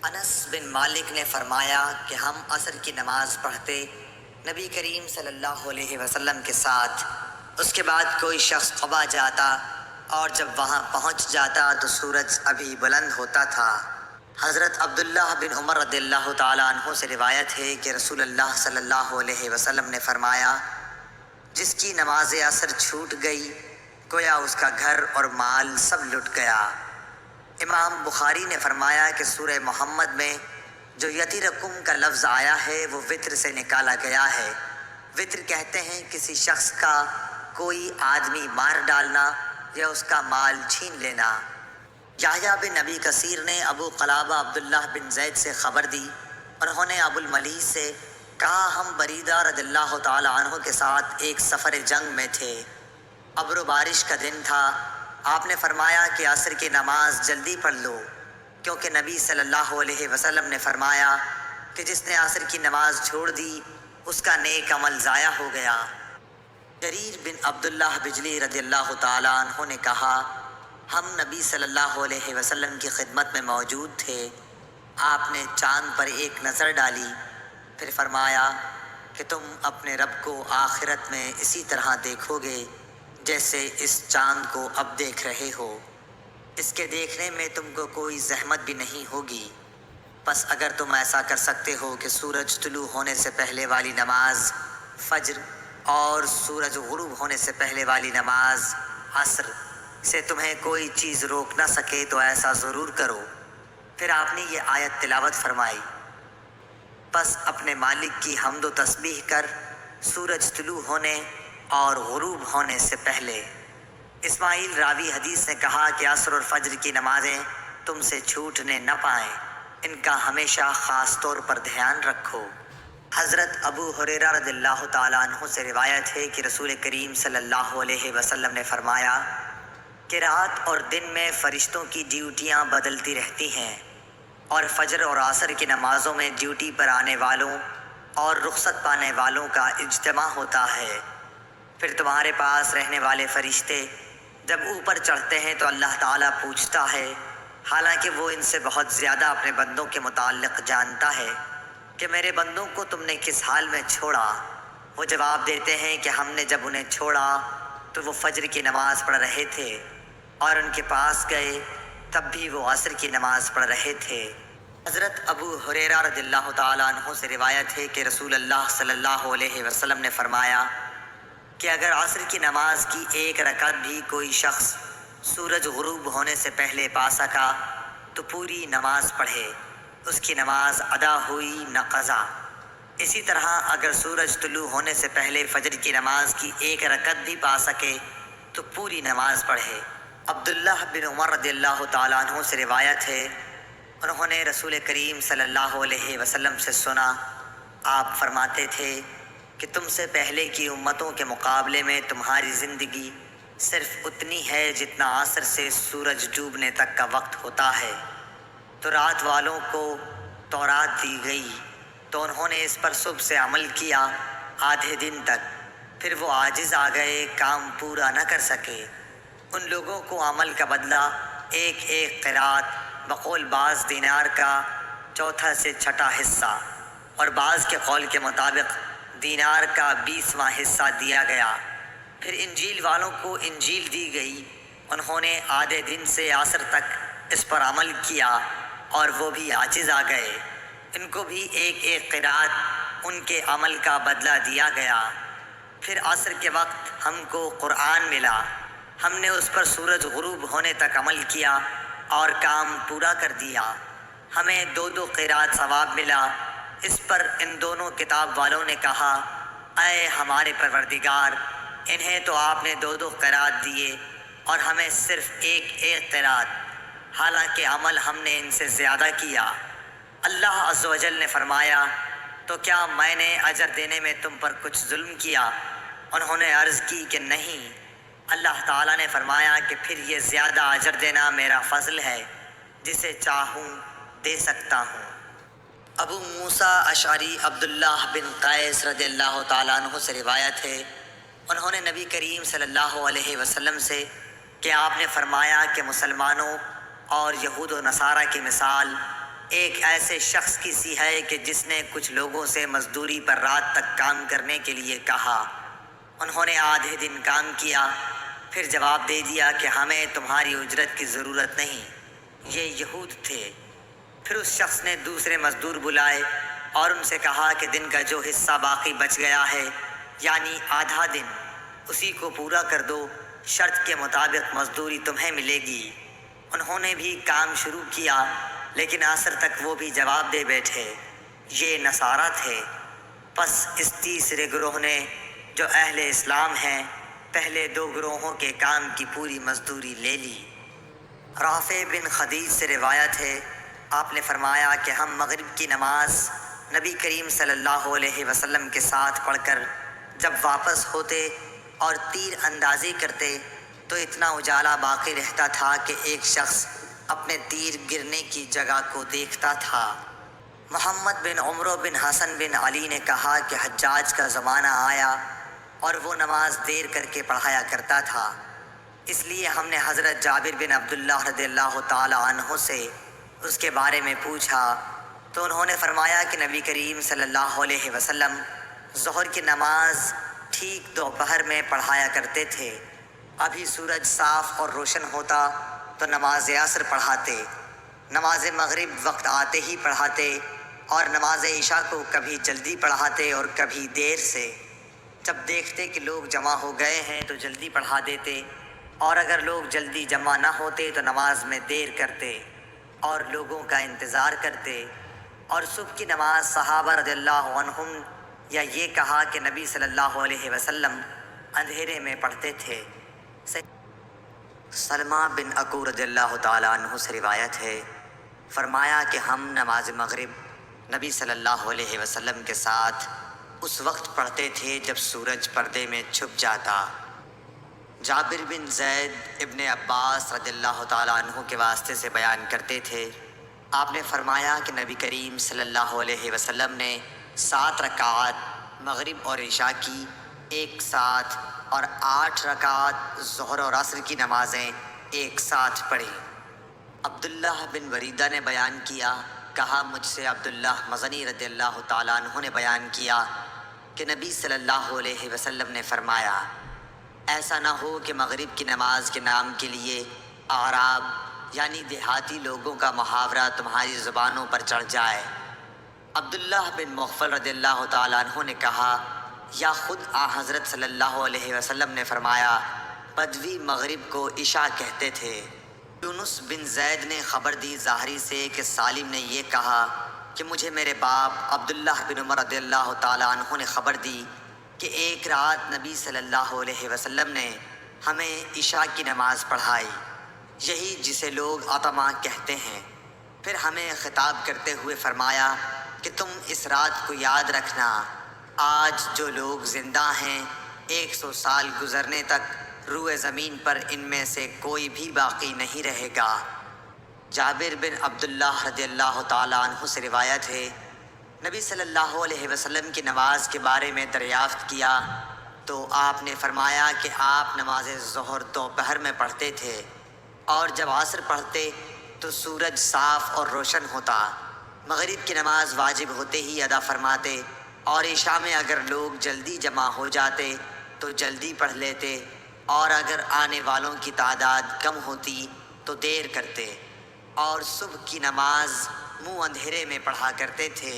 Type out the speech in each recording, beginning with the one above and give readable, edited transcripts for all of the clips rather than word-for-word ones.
انس بن مالک نے فرمایا کہ ہم عصر کی نماز پڑھتے نبی کریم صلی اللہ علیہ وسلم کے ساتھ، اس کے بعد کوئی شخص قبا جاتا اور جب وہاں پہنچ جاتا تو سورج ابھی بلند ہوتا تھا۔ حضرت عبداللہ بن عمر رضی اللہ تعالیٰ عنہ سے روایت ہے کہ رسول اللہ صلی اللہ علیہ وسلم نے فرمایا، جس کی نماز عصر چھوٹ گئی گویا اس کا گھر اور مال سب لٹ گیا۔ امام بخاری نے فرمایا کہ سورہ محمد میں جو یتیرکم کا لفظ آیا ہے وہ وطر سے نکالا گیا ہے۔ وطر کہتے ہیں کسی شخص کا کوئی آدمی مار ڈالنا یا اس کا مال چھین لینا۔ یحییٰ بن نبی کثیر نے ابو قلابہ عبداللہ بن زید سے خبر دی، انہوں نے ابو الملیح سے کہا، ہم بریدہ رضی اللہ تعالی عنہ کے ساتھ ایک سفر جنگ میں تھے، ابر و بارش کا دن تھا۔ آپ نے فرمایا کہ عصر کی نماز جلدی پڑھ لو، کیونکہ نبی صلی اللہ علیہ وسلم نے فرمایا کہ جس نے عصر کی نماز چھوڑ دی اس کا نیک عمل ضائع ہو گیا۔ جریر بن عبداللہ بجلی رضی اللہ تعالیٰ عنہ نے کہا، ہم نبی صلی اللہ علیہ وسلم کی خدمت میں موجود تھے، آپ نے چاند پر ایک نظر ڈالی، پھر فرمایا کہ تم اپنے رب کو آخرت میں اسی طرح دیکھو گے جیسے اس چاند کو اب دیکھ رہے ہو، اس کے دیکھنے میں تم کو کوئی زحمت بھی نہیں ہوگی۔ پس اگر تم ایسا کر سکتے ہو کہ سورج طلوع ہونے سے پہلے والی نماز فجر اور سورج غروب ہونے سے پہلے والی نماز عصر سے تمہیں کوئی چیز روک نہ سکے تو ایسا ضرور کرو۔ پھر آپ نے یہ آیت تلاوت فرمائی، پس اپنے مالک کی حمد و تسبیح کر سورج طلوع ہونے اور غروب ہونے سے پہلے۔ اسماعیل راوی حدیث نے کہا کہ عصر اور فجر کی نمازیں تم سے چھوٹنے نہ پائیں، ان کا ہمیشہ خاص طور پر دھیان رکھو۔ حضرت ابو ہریرہ رضی اللہ تعالیٰ عنہ سے روایت ہے کہ رسول کریم صلی اللہ علیہ وسلم نے فرمایا کہ رات اور دن میں فرشتوں کی ڈیوٹیاں بدلتی رہتی ہیں، اور فجر اور عصر کی نمازوں میں ڈیوٹی پر آنے والوں اور رخصت پانے والوں کا اجتماع ہوتا ہے۔ پھر تمہارے پاس رہنے والے فرشتے جب اوپر چڑھتے ہیں تو اللہ تعالیٰ پوچھتا ہے، حالانکہ وہ ان سے بہت زیادہ اپنے بندوں کے متعلق جانتا ہے، کہ میرے بندوں کو تم نے کس حال میں چھوڑا؟ وہ جواب دیتے ہیں کہ ہم نے جب انہیں چھوڑا تو وہ فجر کی نماز پڑھ رہے تھے، اور ان کے پاس گئے تب بھی وہ عصر کی نماز پڑھ رہے تھے۔ حضرت ابو ہریرہ رضی اللہ تعالیٰ عنہ سے روایت ہے کہ رسول اللہ صلی اللہ علیہ وسلم نے فرمایا کہ اگر عصر کی نماز کی ایک رکعت بھی کوئی شخص سورج غروب ہونے سے پہلے پا سکا تو پوری نماز پڑھے، اس کی نماز ادا ہوئی نہ قضا۔ اسی طرح اگر سورج طلوع ہونے سے پہلے فجر کی نماز کی ایک رکعت بھی پا سکے تو پوری نماز پڑھے۔ عبداللہ بن عمر رضی اللہ تعالیٰ عنہ سے روایت ہے، انہوں نے رسول کریم صلی اللہ علیہ وسلم سے سنا، آپ فرماتے تھے کہ تم سے پہلے کی امتوں کے مقابلے میں تمہاری زندگی صرف اتنی ہے جتنا عصر سے سورج ڈوبنے تک کا وقت ہوتا ہے۔ تو رات والوں کو تورات دی گئی تو انہوں نے اس پر صبح سے عمل کیا آدھے دن تک، پھر وہ عاجز آ گئے، کام پورا نہ کر سکے۔ ان لوگوں کو عمل کا بدلہ ایک ایک قرات بقول بعض دینار کا چوتھا سے چھٹا حصہ، اور بعض کے قول کے مطابق دینار کا 20واں حصہ دیا گیا۔ پھر انجیل والوں کو انجیل دی گئی، انہوں نے آدھے دن سے عصر تک اس پر عمل کیا اور وہ بھی عاجز آ گئے، ان کو بھی ایک ایک قرات ان کے عمل کا بدلہ دیا گیا۔ پھر عصر کے وقت ہم کو قرآن ملا، ہم نے اس پر سورج غروب ہونے تک عمل کیا اور کام پورا کر دیا، ہمیں 2 قرات ثواب ملا۔ اس پر ان دونوں کتاب والوں نے کہا، اے ہمارے پروردگار، انہیں تو آپ نے 2 قرات دیے اور ہمیں صرف ایک قرات، حالانکہ عمل ہم نے ان سے زیادہ کیا۔ اللہ عز و جل نے فرمایا، تو کیا میں نے اجر دینے میں تم پر کچھ ظلم کیا؟ انہوں نے عرض کی کہ نہیں۔ اللہ تعالیٰ نے فرمایا کہ پھر یہ زیادہ اجر دینا میرا فضل ہے، جسے چاہوں دے سکتا ہوں۔ ابو موسیٰ اشعری عبداللہ بن قیس رضی اللہ تعالیٰ عنہ سے روایت ہے، انہوں نے نبی کریم صلی اللہ علیہ وسلم سے کہ آپ نے فرمایا کہ مسلمانوں اور یہود و نصارہ کی مثال ایک ایسے شخص کی سی ہے کہ جس نے کچھ لوگوں سے مزدوری پر رات تک کام کرنے کے لیے کہا۔ انہوں نے آدھے دن کام کیا، پھر جواب دے دیا کہ ہمیں تمہاری اجرت کی ضرورت نہیں، یہ یہود تھے۔ پھر اس شخص نے دوسرے مزدور بلائے اور ان سے کہا کہ دن کا جو حصہ باقی بچ گیا ہے، یعنی آدھا دن، اسی کو پورا کر دو، شرط کے مطابق مزدوری تمہیں ملے گی۔ انہوں نے بھی کام شروع کیا، لیکن عصر تک وہ بھی جواب دے بیٹھے۔ یہ نصارہ تھے۔ پس اس تیسرے گروہ نے، جو اہل اسلام ہیں، پہلے دو گروہوں کے کام کی پوری مزدوری لے لی۔ رافع بن خدیج سے روایت ہے، آپ نے فرمایا کہ ہم مغرب کی نماز نبی کریم صلی اللہ علیہ وسلم کے ساتھ پڑھ کر جب واپس ہوتے اور تیر اندازی کرتے تو اتنا اجالا باقی رہتا تھا کہ ایک شخص اپنے تیر گرنے کی جگہ کو دیکھتا تھا۔ محمد بن عمرو بن حسن بن علی نے کہا کہ حجاج کا زمانہ آیا اور وہ نماز دیر کر کے پڑھایا کرتا تھا، اس لیے ہم نے حضرت جابر بن عبداللہ رضی اللہ تعالی عنہ سے اس کے بارے میں پوچھا تو انہوں نے فرمایا کہ نبی کریم صلی اللہ علیہ وسلم ظہر کی نماز ٹھیک دوپہر میں پڑھایا کرتے تھے، ابھی سورج صاف اور روشن ہوتا تو نماز عصر پڑھاتے، نماز مغرب وقت آتے ہی پڑھاتے، اور نماز عشاء کو کبھی جلدی پڑھاتے اور کبھی دیر سے۔ جب دیکھتے کہ لوگ جمع ہو گئے ہیں تو جلدی پڑھا دیتے، اور اگر لوگ جلدی جمع نہ ہوتے تو نماز میں دیر کرتے اور لوگوں کا انتظار کرتے۔ اور صبح کی نماز صحابہ رضی اللہ عنہم یا یہ کہا کہ نبی صلی اللہ علیہ وسلم اندھیرے میں پڑھتے تھے۔ سلمہ بن اکو رضی اللہ تعالیٰ عنہ سے روایت ہے، فرمایا کہ ہم نماز مغرب نبی صلی اللہ علیہ وسلم کے ساتھ اس وقت پڑھتے تھے جب سورج پردے میں چھپ جاتا۔ جابر بن زید ابن عباس رضی اللہ تعالیٰ عنہ کے واسطے سے بیان کرتے تھے، آپ نے فرمایا کہ نبی کریم صلی اللہ علیہ وسلم نے 7 رکعات مغرب اور عشاء کی ایک ساتھ اور 8 رکعات ظہر اور عصر کی نمازیں ایک ساتھ پڑھی۔ عبداللہ بن وریدہ نے بیان کیا، کہا مجھ سے عبداللہ مزنی رضی اللہ تعالیٰ عنہ نے بیان کیا کہ نبی صلی اللہ علیہ وسلم نے فرمایا، ایسا نہ ہو کہ مغرب کی نماز کے نام کے لیے اعراب یعنی دیہاتی لوگوں کا محاورہ تمہاری زبانوں پر چڑھ جائے۔ عبداللہ بن مغفل رضی اللہ تعالیٰ عنہ نے کہا، یا خود حضرت صلی اللہ علیہ وسلم نے فرمایا، بدوی مغرب کو عشاء کہتے تھے۔ یونس بن زید نے خبر دی ظاہری سے کہ سالم نے یہ کہا کہ مجھے میرے باپ عبداللہ بن عمر رضی اللہ تعالیٰ عنہ نے خبر دی کہ ایک رات نبی صلی اللہ علیہ وسلم نے ہمیں عشاء کی نماز پڑھائی، یہی جسے لوگ عتمہ کہتے ہیں۔ پھر ہمیں خطاب کرتے ہوئے فرمایا کہ تم اس رات کو یاد رکھنا، آج جو لوگ زندہ ہیں 100 سال گزرنے تک روئے زمین پر ان میں سے کوئی بھی باقی نہیں رہے گا۔ جابر بن عبداللہ رضی اللہ تعالیٰ عنہ سے روایت ہے، نبی صلی اللہ علیہ وسلم کی نماز کے بارے میں دریافت کیا تو آپ نے فرمایا کہ آپ نماز ظہر دوپہر میں پڑھتے تھے، اور جب عصر پڑھتے تو سورج صاف اور روشن ہوتا، مغرب کی نماز واجب ہوتے ہی ادا فرماتے، اور عشاء میں اگر لوگ جلدی جمع ہو جاتے تو جلدی پڑھ لیتے، اور اگر آنے والوں کی تعداد کم ہوتی تو دیر کرتے، اور صبح کی نماز منہ اندھیرے میں پڑھا کرتے تھے۔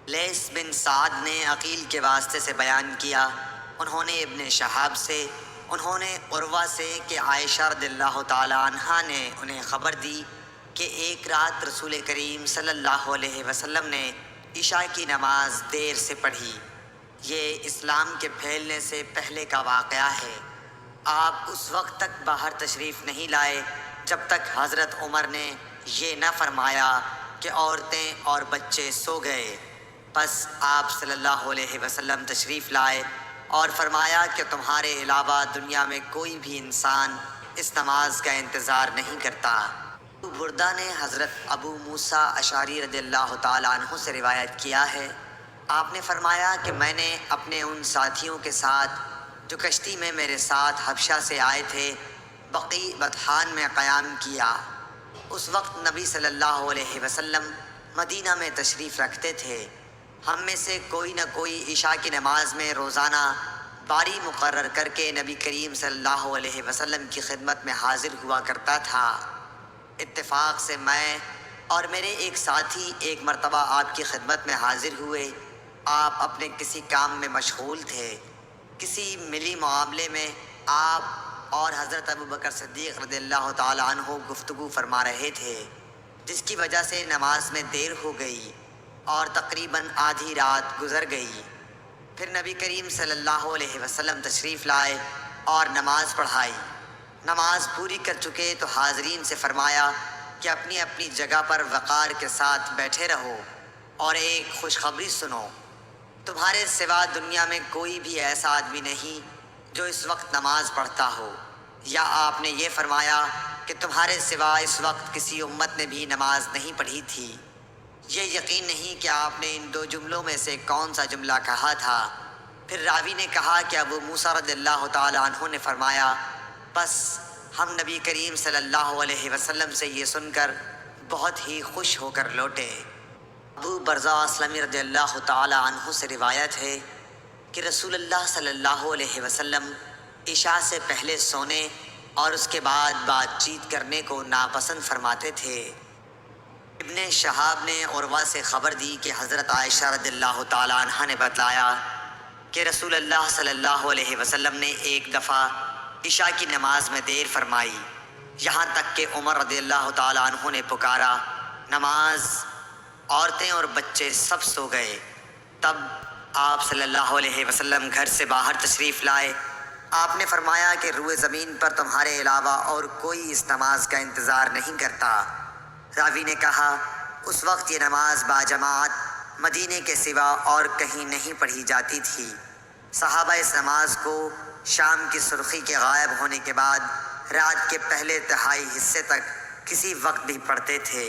لیث بن سعد نے عقیل کے واسطے سے بیان کیا، انہوں نے ابن شہاب سے، انہوں نے عروہ سے کہ عائشہ رضی اللہ تعالی عنہا نے انہیں خبر دی کہ ایک رات رسول کریم صلی اللہ علیہ وسلم نے عشاء کی نماز دیر سے پڑھی۔ یہ اسلام کے پھیلنے سے پہلے کا واقعہ ہے۔ آپ اس وقت تک باہر تشریف نہیں لائے جب تک حضرت عمر نے یہ نہ فرمایا کہ عورتیں اور بچے سو گئے۔ پس آپ صلی اللہ علیہ وسلم تشریف لائے اور فرمایا کہ تمہارے علاوہ دنیا میں کوئی بھی انسان اس نماز کا انتظار نہیں کرتا۔ بردہ نے حضرت ابو موسیٰ اشعری رضی اللہ تعالیٰ عنہ سے روایت کیا ہے، آپ نے فرمایا کہ میں نے اپنے ان ساتھیوں کے ساتھ جو کشتی میں میرے ساتھ حبشہ سے آئے تھے بقیع بطحان میں قیام کیا۔ اس وقت نبی صلی اللہ علیہ وسلم مدینہ میں تشریف رکھتے تھے۔ ہم میں سے کوئی نہ کوئی عشاء کی نماز میں روزانہ باری مقرر کر کے نبی کریم صلی اللہ علیہ وسلم کی خدمت میں حاضر ہوا کرتا تھا۔ اتفاق سے میں اور میرے ایک ساتھی ایک مرتبہ آپ کی خدمت میں حاضر ہوئے۔ آپ اپنے کسی کام میں مشغول تھے۔ کسی ملی معاملے میں آپ اور حضرت ابوبکر صدیق رضی اللہ تعالیٰ عنہ گفتگو فرما رہے تھے، جس کی وجہ سے نماز میں دیر ہو گئی اور تقریباً آدھی رات گزر گئی۔ پھر نبی کریم صلی اللہ علیہ وسلم تشریف لائے اور نماز پڑھائی۔ نماز پوری کر چکے تو حاضرین سے فرمایا کہ اپنی اپنی جگہ پر وقار کے ساتھ بیٹھے رہو اور ایک خوشخبری سنو۔ تمہارے سوا دنیا میں کوئی بھی ایسا آدمی نہیں جو اس وقت نماز پڑھتا ہو، یا آپ نے یہ فرمایا کہ تمہارے سوا اس وقت کسی امت نے بھی نماز نہیں پڑھی تھی۔ یہ یقین نہیں کہ آپ نے ان دو جملوں میں سے کون سا جملہ کہا تھا۔ پھر راوی نے کہا کہ ابو موسیٰ رضی اللہ تعالیٰ عنہ نے فرمایا، بس ہم نبی کریم صلی اللہ علیہ وسلم سے یہ سن کر بہت ہی خوش ہو کر لوٹے۔ ابو برزہ اسلمی رضی اللہ تعالیٰ عنہ سے روایت ہے کہ رسول اللہ صلی اللہ علیہ وسلم عشاء سے پہلے سونے اور اس کے بعد بات چیت کرنے کو ناپسند فرماتے تھے۔ ابن شہاب نے عروہ سے خبر دی کہ حضرت عائشہ رضی اللہ تعالیٰ عنہ نے بتلایا کہ رسول اللہ صلی اللہ علیہ وسلم نے ایک دفعہ عشاء کی نماز میں دیر فرمائی، یہاں تک کہ عمر رضی اللہ تعالیٰ عنہ نے پکارا، نماز! عورتیں اور بچے سب سو گئے۔ تب آپ صلی اللہ علیہ وسلم گھر سے باہر تشریف لائے۔ آپ نے فرمایا کہ روئے زمین پر تمہارے علاوہ اور کوئی اس نماز کا انتظار نہیں کرتا۔ راوی نے کہا، اس وقت یہ نماز باجماعت مدینے کے سوا اور کہیں نہیں پڑھی جاتی تھی۔ صحابہ اس نماز کو شام کی سرخی کے غائب ہونے کے بعد رات کے پہلے تہائی حصے تک کسی وقت بھی پڑھتے تھے۔